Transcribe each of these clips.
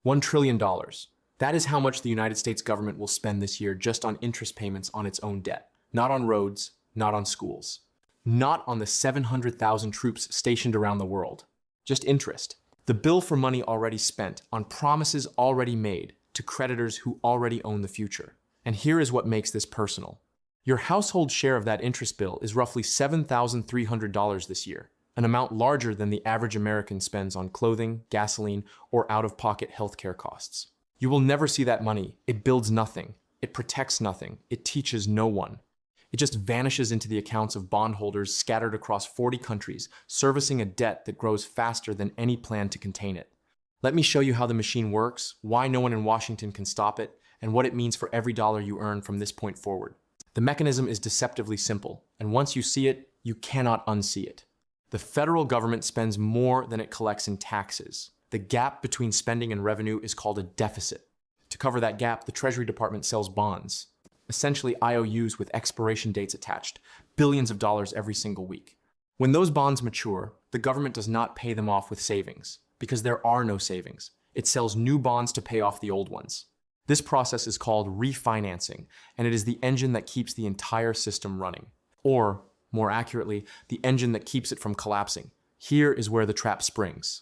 $1 trillion. That is how much the United States government will spend this year just on interest payments on its own debt. Not on roads, not on schools, not on the 700,000 troops stationed around the world. Just interest. The bill for money already spent, on promises already made, to creditors who already own the future. And here is what makes this personal. Your household share of that interest bill is roughly $7,300 this year, an amount larger than the average American spends on clothing, gasoline, or out-of-pocket healthcare costs. You will never see that money. It builds nothing. It protects nothing. It teaches no one. It just vanishes into the accounts of bondholders scattered across 40 countries, servicing a debt that grows faster than any plan to contain it. Let me show you how the machine works, why no one in Washington can stop it, and what it means for every dollar you earn from this point forward. The mechanism is deceptively simple, and once you see it, you cannot unsee it. The federal government spends more than it collects in taxes. The gap between spending and revenue is called a deficit. To cover that gap, the Treasury Department sells bonds, essentially IOUs with expiration dates attached, billions of dollars every single week. When those bonds mature, the government does not pay them off with savings, because there are no savings. It sells new bonds to pay off the old ones. This process is called refinancing, and it is the engine that keeps the entire system running. Or, more accurately, the engine that keeps it from collapsing. Here is where the trap springs.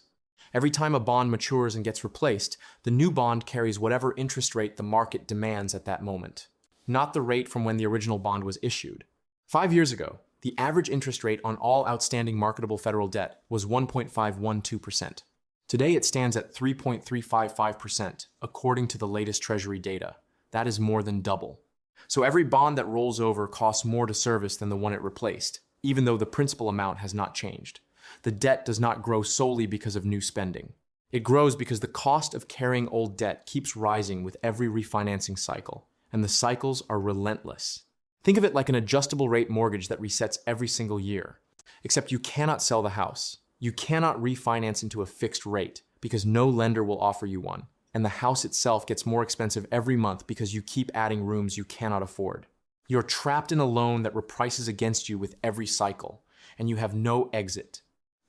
Every time a bond matures and gets replaced, the new bond carries whatever interest rate the market demands at that moment, not the rate from when the original bond was issued. 5 years ago, the average interest rate on all outstanding marketable federal debt was 1.512%. Today it stands at 3.355%, according to the latest Treasury data. That is more than double. So every bond that rolls over costs more to service than the one it replaced, even though the principal amount has not changed. The debt does not grow solely because of new spending. It grows because the cost of carrying old debt keeps rising with every refinancing cycle, and the cycles are relentless. Think of it like an adjustable rate mortgage that resets every single year. Except you cannot sell the house. You cannot refinance into a fixed rate because no lender will offer you one, and the house itself gets more expensive every month because you keep adding rooms you cannot afford. You're trapped in a loan that reprices against you with every cycle, and you have no exit.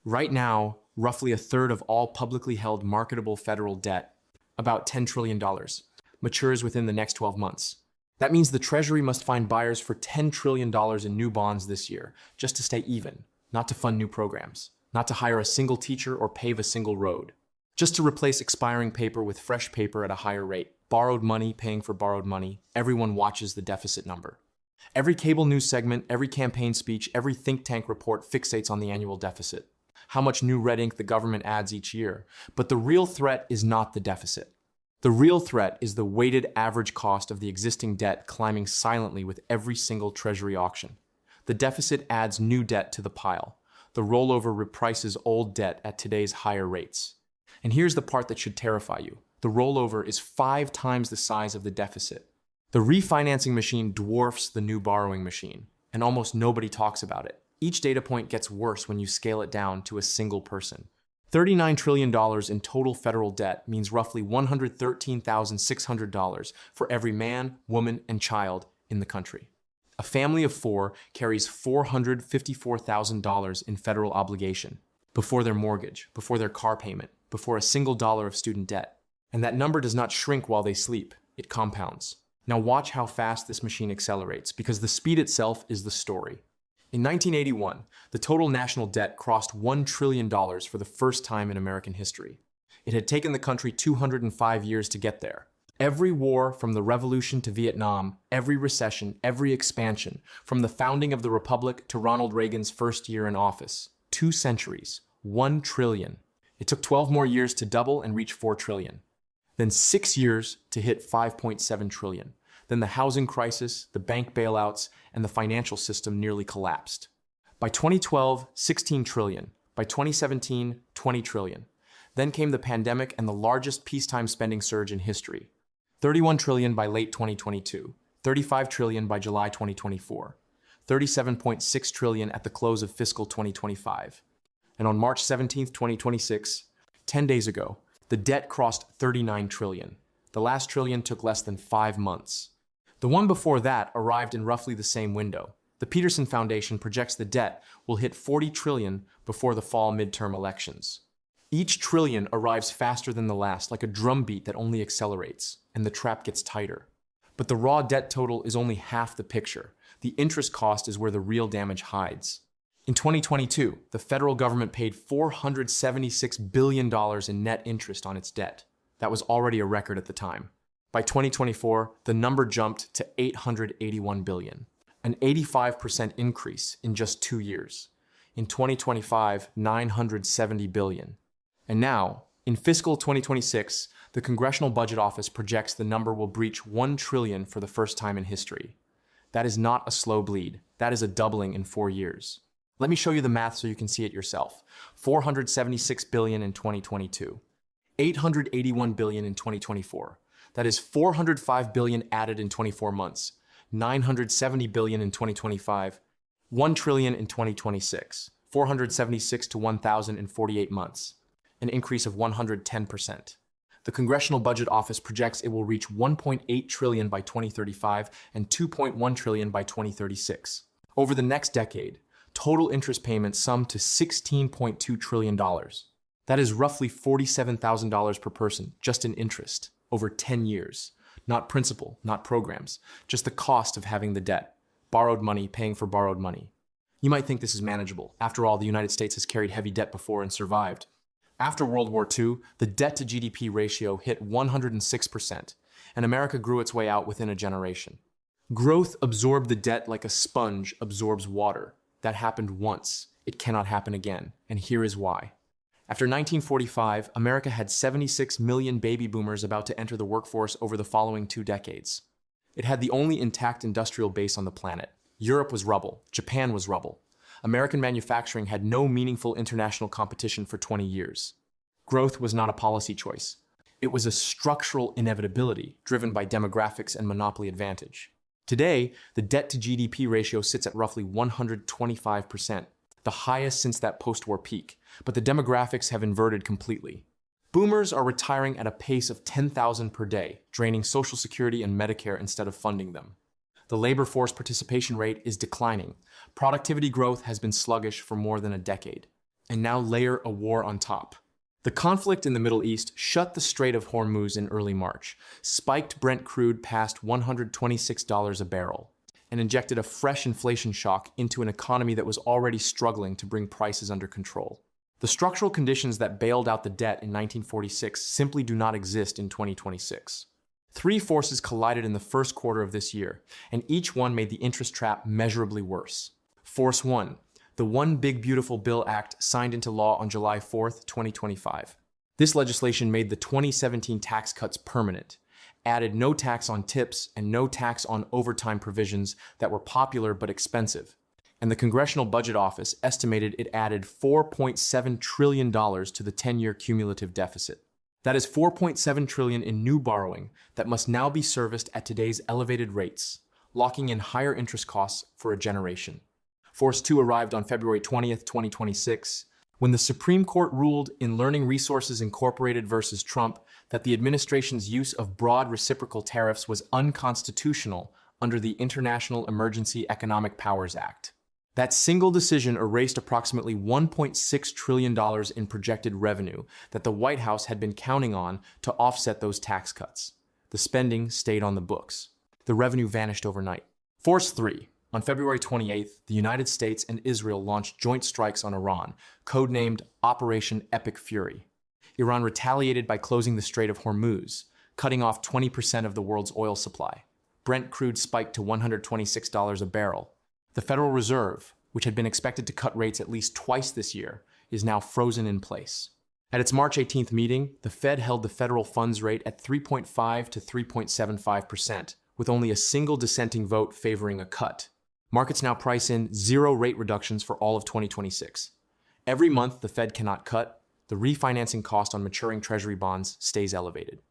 Right now, roughly a third of all publicly held marketable federal debt, about $10 trillion, matures within the next 12 months. That means the Treasury must find buyers for $10 trillion in new bonds this year, just to stay even, not to fund new programs, not to hire a single teacher or pave a single road, just to replace expiring paper with fresh paper at a higher rate. Borrowed money paying for borrowed money. Everyone watches the deficit number. Every cable news segment, every campaign speech, every think tank report fixates on the annual deficit, how much new red ink the government adds each year. But the real threat is not the deficit. The real threat is the weighted average cost of the existing debt climbing silently with every single Treasury auction. The deficit adds new debt to the pile. The rollover reprices old debt at today's higher rates. And here's the part that should terrify you. The rollover is 5 times the size of the deficit. The refinancing machine dwarfs the new borrowing machine, and almost nobody talks about it. Each data point gets worse when you scale it down to a single person. $39 trillion in total federal debt means roughly $113,600 for every man, woman, and child in the country. A family of 4 carries $454,000 in federal obligation before their mortgage, before their car payment, before a single dollar of student debt. And that number does not shrink while they sleep, it compounds. Now watch how fast this machine accelerates, because the speed itself is the story. In 1981, the total national debt crossed $1 trillion for the first time in American history. It had taken the country 205 years to get there. Every war, from the Revolution to Vietnam, every recession, every expansion, from the founding of the Republic to Ronald Reagan's first year in office. 2 centuries, 1 trillion. It took 12 more years to double and reach 4 trillion. Then 6 years to hit 5.7 trillion. Then the housing crisis, the bank bailouts, and the financial system nearly collapsed. By 2012, 16 trillion. By 2017, 20 trillion. Then came the pandemic and the largest peacetime spending surge in history. 31 trillion by late 2022, 35 trillion by July 2024, 37.6 trillion at the close of fiscal 2025. And on March 17, 2026, 10 days ago, the debt crossed 39 trillion. The last trillion took less than 5 months. The one before that arrived in roughly the same window. The Peterson Foundation projects the debt will hit 40 trillion before the fall midterm elections. Each trillion arrives faster than the last, like a drumbeat that only accelerates, and the trap gets tighter. But the raw debt total is only half the picture. The interest cost is where the real damage hides. In 2022, the federal government paid $476 billion in net interest on its debt. That was already a record at the time. By 2024, the number jumped to $881 billion, an 85% increase in just 2 years. In 2025, $970 billion. And now, in fiscal 2026, the Congressional Budget Office projects the number will breach $1 trillion for the first time in history. That is not a slow bleed. That is a doubling in 4 years. Let me show you the math so you can see it yourself. $476 billion in 2022. $881 billion in 2024. That is $405 billion added in 24 months. $970 billion in 2025. $1 trillion in 2026. 476 to 1,048 months. An increase of 110%. The Congressional Budget Office projects it will reach $1.8 trillion by 2035 and $2.1 trillion by 2036. Over the next decade, total interest payments sum to $16.2 trillion. That is roughly $47,000 per person just in interest over 10 years. Not principal, not programs, just the cost of having the debt. Borrowed money paying for borrowed money. You might think this is manageable. After all, the United States has carried heavy debt before and survived. After World War II, the debt-to-GDP ratio hit 106%, and America grew its way out within a generation. Growth absorbed the debt like a sponge absorbs water. That happened once. It cannot happen again, and here is why. After 1945, America had 76 million baby boomers about to enter the workforce over the following 2 decades. It had the only intact industrial base on the planet. Europe was rubble. Japan was rubble. American manufacturing had no meaningful international competition for 20 years. Growth was not a policy choice. It was a structural inevitability driven by demographics and monopoly advantage. Today, the debt-to-GDP ratio sits at roughly 125%, the highest since that post-war peak, but the demographics have inverted completely. Boomers are retiring at a pace of 10,000 per day, draining Social Security and Medicare instead of funding them. The labor force participation rate is declining. Productivity growth has been sluggish for more than a decade. And now layer a war on top. The conflict in the Middle East shut the Strait of Hormuz in early March, spiked Brent crude past $126 a barrel, and injected a fresh inflation shock into an economy that was already struggling to bring prices under control. The structural conditions that bailed out the debt in 1946 simply do not exist in 2026. 3 forces collided in the first quarter of this year, and each one made the interest trap measurably worse. Force 1, the One Big Beautiful Bill Act signed into law on July 4, 2025. This legislation made the 2017 tax cuts permanent, added no tax on tips and no tax on overtime provisions that were popular but expensive. And the Congressional Budget Office estimated it added $4.7 trillion to the 10-year cumulative deficit. That is $4.7 trillion in new borrowing that must now be serviced at today's elevated rates, locking in higher interest costs for a generation. Force 2 arrived on February 20th, 2026, when the Supreme Court ruled in Learning Resources Incorporated versus Trump that the administration's use of broad reciprocal tariffs was unconstitutional under the International Emergency Economic Powers Act. That single decision erased approximately $1.6 trillion in projected revenue that the White House had been counting on to offset those tax cuts. The spending stayed on the books. The revenue vanished overnight. Force 3. On February 28th, the United States and Israel launched joint strikes on Iran, codenamed Operation Epic Fury. Iran retaliated by closing the Strait of Hormuz, cutting off 20% of the world's oil supply. Brent crude spiked to $126 a barrel. The Federal Reserve, which had been expected to cut rates at least twice this year, is now frozen in place. At its March 18th meeting, the Fed held the federal funds rate at 3.5 to 3.75%, with only a single dissenting vote favoring a cut. Markets now price in 0 rate reductions for all of 2026. Every month the Fed cannot cut, the refinancing cost on maturing Treasury bonds stays elevated.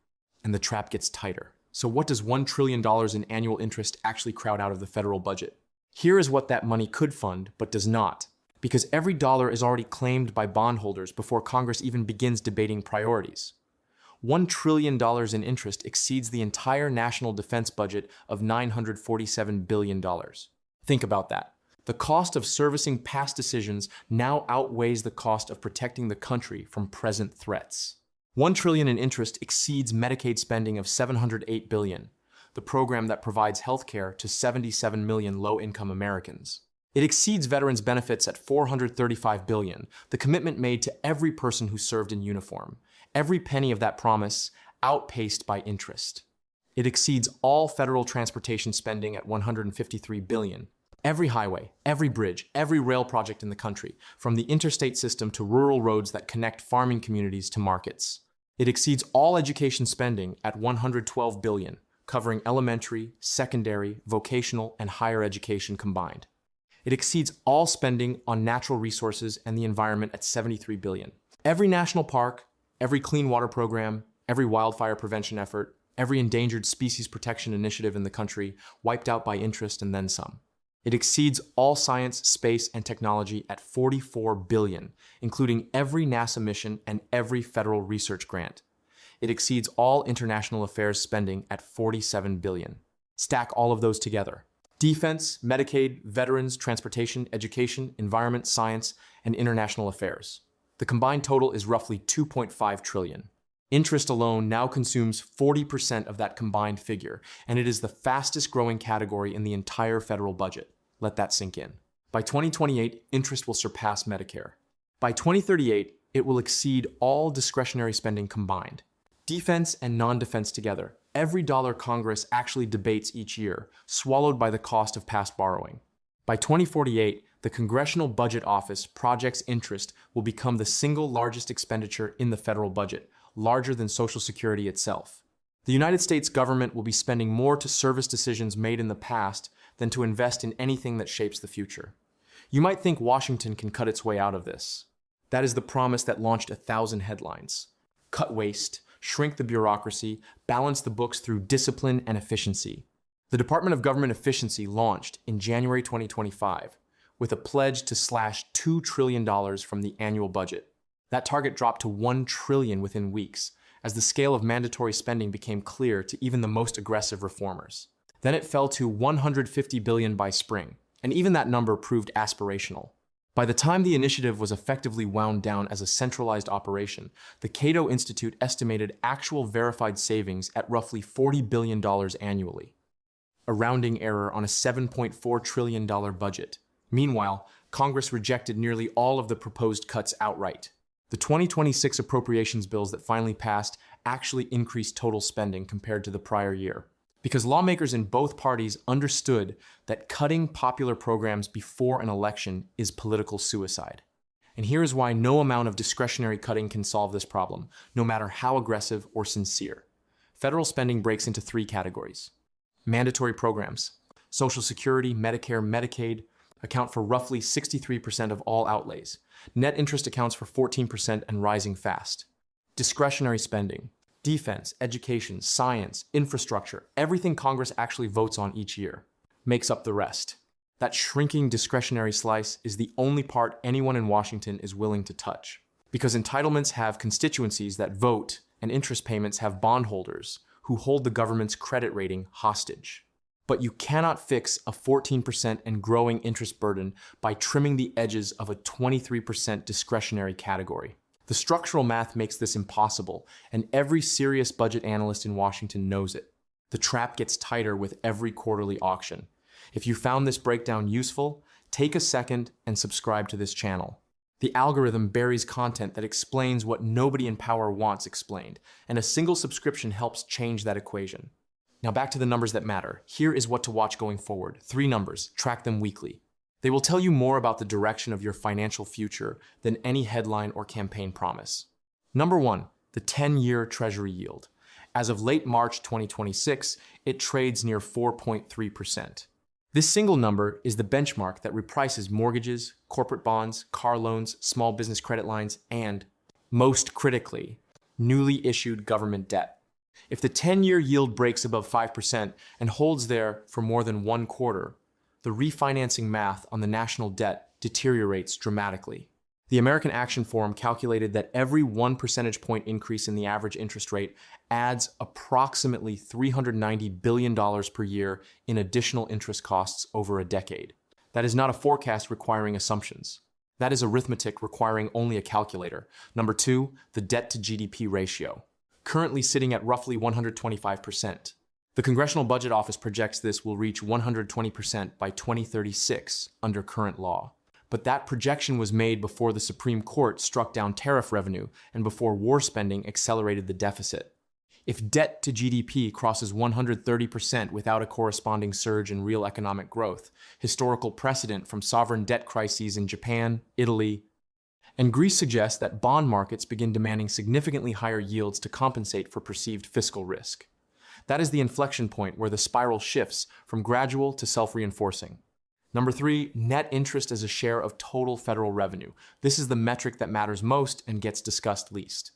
And the trap gets tighter. So what does $1 trillion in annual interest actually crowd out of the federal budget? Here is what that money could fund, but does not, because every dollar is already claimed by bondholders before Congress even begins debating priorities. $1 trillion in interest exceeds the entire national defense budget of $947 billion. Think about that. The cost of servicing past decisions now outweighs the cost of protecting the country from present threats. $1 trillion in interest exceeds Medicaid spending of $708 billion, the program that provides health care to 77 million low-income Americans. It exceeds veterans' benefits at $435 billion, the commitment made to every person who served in uniform. Every penny of that promise outpaced by interest. It exceeds all federal transportation spending at $153 billion. Every highway, every bridge, every rail project in the country, from the interstate system to rural roads that connect farming communities to markets. It exceeds all education spending at $112 billion, covering elementary, secondary, vocational, and higher education combined. It exceeds all spending on natural resources and the environment at $73 billion. Every national park, every clean water program, every wildfire prevention effort, every endangered species protection initiative in the country wiped out by interest and then some. It exceeds all science, space, and technology at $44 billion, including every NASA mission and every federal research grant. It exceeds all international affairs spending at $47 billion. Stack all of those together. Defense, Medicaid, veterans, transportation, education, environment, science, and international affairs. The combined total is roughly $2.5 trillion. Interest alone now consumes 40% of that combined figure, and it is the fastest growing category in the entire federal budget. Let that sink in. By 2028, interest will surpass Medicare. By 2038, it will exceed all discretionary spending combined. Defense and non-defense together, every dollar Congress actually debates each year, swallowed by the cost of past borrowing. By 2048, the Congressional Budget Office projects interest will become the single largest expenditure in the federal budget, larger than Social Security itself. The United States government will be spending more to service decisions made in the past than to invest in anything that shapes the future. You might think Washington can cut its way out of this. That is the promise that launched 1,000 headlines. Cut waste, shrink the bureaucracy, balance the books through discipline and efficiency. The Department of Government Efficiency launched in January 2025 with a pledge to slash $2 trillion from the annual budget. That target dropped to $1 trillion within weeks, as the scale of mandatory spending became clear to even the most aggressive reformers. Then it fell to $150 billion by spring, and even that number proved aspirational. By the time the initiative was effectively wound down as a centralized operation, the Cato Institute estimated actual verified savings at roughly $40 billion annually. A rounding error on a $7.4 trillion budget. Meanwhile, Congress rejected nearly all of the proposed cuts outright. The 2026 appropriations bills that finally passed actually increased total spending compared to the prior year, because lawmakers in both parties understood that cutting popular programs before an election is political suicide. And here is why no amount of discretionary cutting can solve this problem, no matter how aggressive or sincere. Federal spending breaks into three categories. Mandatory programs. Social Security, Medicare, Medicaid account for roughly 63% of all outlays. Net interest accounts for 14% and rising fast. Discretionary spending. Defense, education, science, infrastructure, everything Congress actually votes on each year, makes up the rest. That shrinking discretionary slice is the only part anyone in Washington is willing to touch. Because entitlements have constituencies that vote, and interest payments have bondholders who hold the government's credit rating hostage. But you cannot fix a 14% and growing interest burden by trimming the edges of a 23% discretionary category. The structural math makes this impossible, and every serious budget analyst in Washington knows it. The trap gets tighter with every quarterly auction. If you found this breakdown useful, take a second and subscribe to this channel. The algorithm buries content that explains what nobody in power wants explained, and a single subscription helps change that equation. Now back to the numbers that matter. Here is what to watch going forward. 3 numbers, track them weekly. They will tell you more about the direction of your financial future than any headline or campaign promise. Number 1, the 10-year Treasury yield. As of late March 2026, it trades near 4.3%. This single number is the benchmark that reprices mortgages, corporate bonds, car loans, small business credit lines, and, most critically, newly issued government debt. If the 10-year yield breaks above 5% and holds there for more than 1 quarter, the refinancing math on the national debt deteriorates dramatically. The American Action Forum calculated that every 1 percentage point increase in the average interest rate adds approximately $390 billion per year in additional interest costs over a decade. That is not a forecast requiring assumptions. That is arithmetic requiring only a calculator. Number two, the debt to GDP ratio, currently sitting at roughly 125%. The Congressional Budget Office projects this will reach 120% by 2036 under current law. But that projection was made before the Supreme Court struck down tariff revenue and before war spending accelerated the deficit. If debt to GDP crosses 130% without a corresponding surge in real economic growth, historical precedent from sovereign debt crises in Japan, Italy, and Greece suggests that bond markets begin demanding significantly higher yields to compensate for perceived fiscal risk. That is the inflection point where the spiral shifts from gradual to self-reinforcing. Number three, net interest as a share of total federal revenue. This is the metric that matters most and gets discussed least.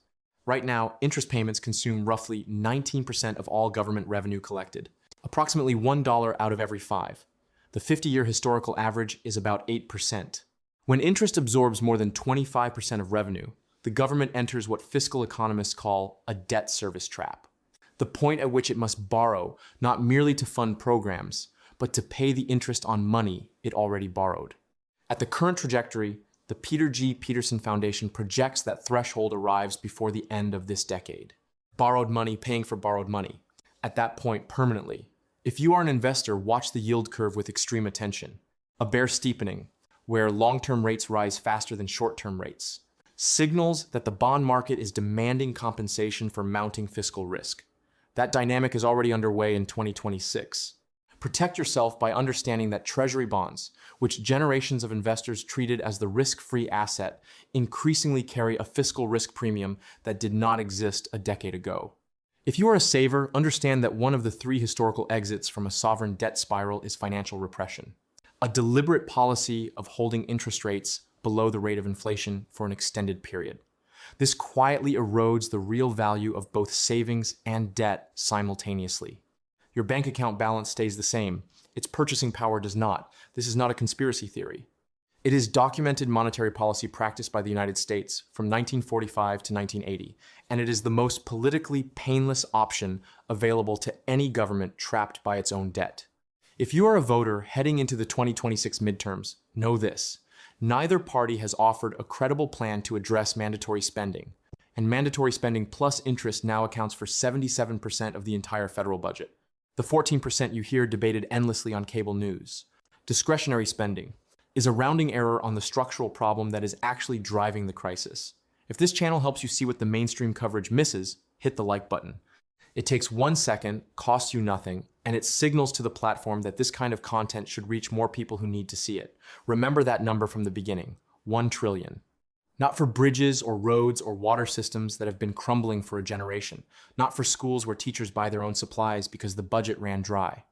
Right now, interest payments consume roughly 19% of all government revenue collected, approximately $1 out of every 5. The 50-year historical average is about 8%. When interest absorbs more than 25% of revenue, the government enters what fiscal economists call a debt service trap, the point at which it must borrow not merely to fund programs, but to pay the interest on money it already borrowed. At the current trajectory, the Peter G. Peterson Foundation projects that threshold arrives before the end of this decade. Borrowed money paying for borrowed money. At that point, permanently. If you are an investor, watch the yield curve with extreme attention. A bear steepening, where long-term rates rise faster than short-term rates, signals that the bond market is demanding compensation for mounting fiscal risk. That dynamic is already underway in 2026. Protect yourself by understanding that treasury bonds, which generations of investors treated as the risk-free asset, increasingly carry a fiscal risk premium that did not exist a decade ago. If you are a saver, understand that one of the 3 historical exits from a sovereign debt spiral is financial repression, a deliberate policy of holding interest rates below the rate of inflation for an extended period. This quietly erodes the real value of both savings and debt simultaneously. Your bank account balance stays the same. Its purchasing power does not. This is not a conspiracy theory. It is documented monetary policy practiced by the United States from 1945 to 1980, and it is the most politically painless option available to any government trapped by its own debt. If you are a voter heading into the 2026 midterms, know this. Neither party has offered a credible plan to address mandatory spending, and mandatory spending plus interest now accounts for 77% of the entire federal budget. The 14% you hear debated endlessly on cable news. Discretionary spending is a rounding error on the structural problem that is actually driving the crisis. If this channel helps you see what the mainstream coverage misses, hit the like button. It takes 1 second, costs you nothing, and it signals to the platform that this kind of content should reach more people who need to see it. Remember that number from the beginning, 1 trillion. Not for bridges or roads or water systems that have been crumbling for a generation. Not for schools where teachers buy their own supplies because the budget ran dry.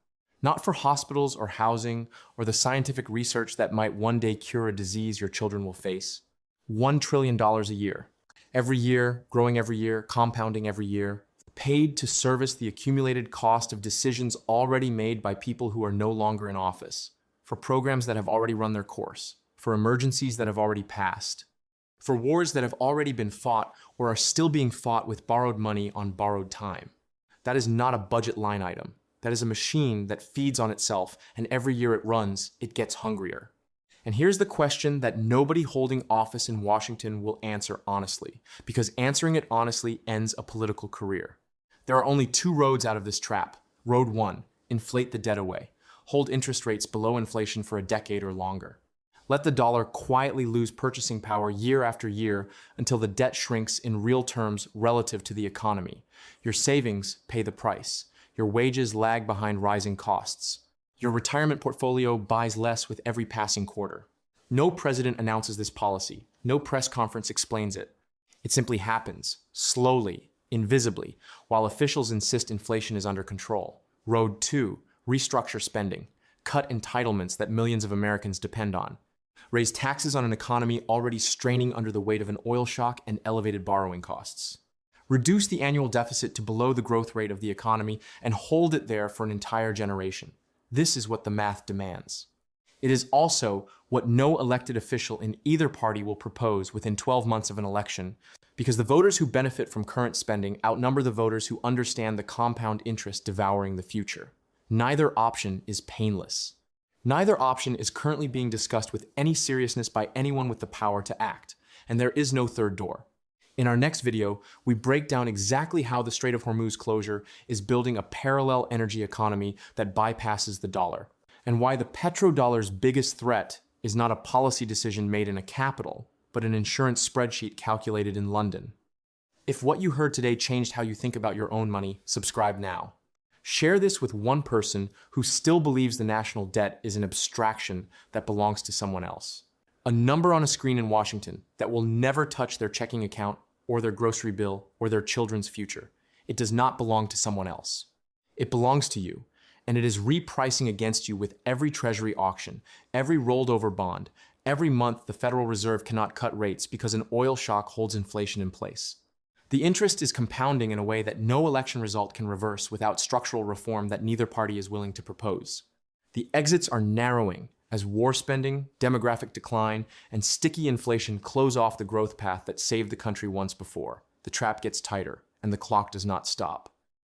Not for hospitals or housing or the scientific research that might one day cure a disease your children will face. $1 trillion a year. Every year, growing every year, compounding every year. Paid to service the accumulated cost of decisions already made by people who are no longer in office. For programs that have already run their course. For emergencies that have already passed. For wars that have already been fought or are still being fought with borrowed money on borrowed time. That is not a budget line item. That is a machine that feeds on itself, and every year it runs, it gets hungrier. And here's the question that nobody holding office in Washington will answer honestly, because answering it honestly ends a political career. There are only 2 roads out of this trap. Road 1, inflate the debt away. Hold interest rates below inflation for a decade or longer. Let the dollar quietly lose purchasing power year after year until the debt shrinks in real terms relative to the economy. Your savings pay the price. Your wages lag behind rising costs. Your retirement portfolio buys less with every passing quarter. No president announces this policy. No press conference explains it. It simply happens, slowly, invisibly, while officials insist inflation is under control. Road 2, restructure spending. Cut entitlements that millions of Americans depend on. Raise taxes on an economy already straining under the weight of an oil shock and elevated borrowing costs. Reduce the annual deficit to below the growth rate of the economy and hold it there for an entire generation. This is what the math demands. It is also what no elected official in either party will propose within 12 months of an election, because the voters who benefit from current spending outnumber the voters who understand the compound interest devouring the future. Neither option is painless. Neither option is currently being discussed with any seriousness by anyone with the power to act, and there is no third door. In our next video, we break down exactly how the Strait of Hormuz closure is building a parallel energy economy that bypasses the dollar, and why the petrodollar's biggest threat is not a policy decision made in a capital, but an insurance spreadsheet calculated in London. If what you heard today changed how you think about your own money, subscribe now. Share this with one person who still believes the national debt is an abstraction that belongs to someone else. A number on a screen in Washington that will never touch their checking account or their grocery bill or their children's future. It does not belong to someone else. It belongs to you, and it is repricing against you with every Treasury auction, every rolled over bond. Every month, the Federal Reserve cannot cut rates because an oil shock holds inflation in place. The interest is compounding in a way that no election result can reverse without structural reform that neither party is willing to propose. The exits are narrowing as war spending, demographic decline, and sticky inflation close off the growth path that saved the country once before. The trap gets tighter, and the clock does not stop.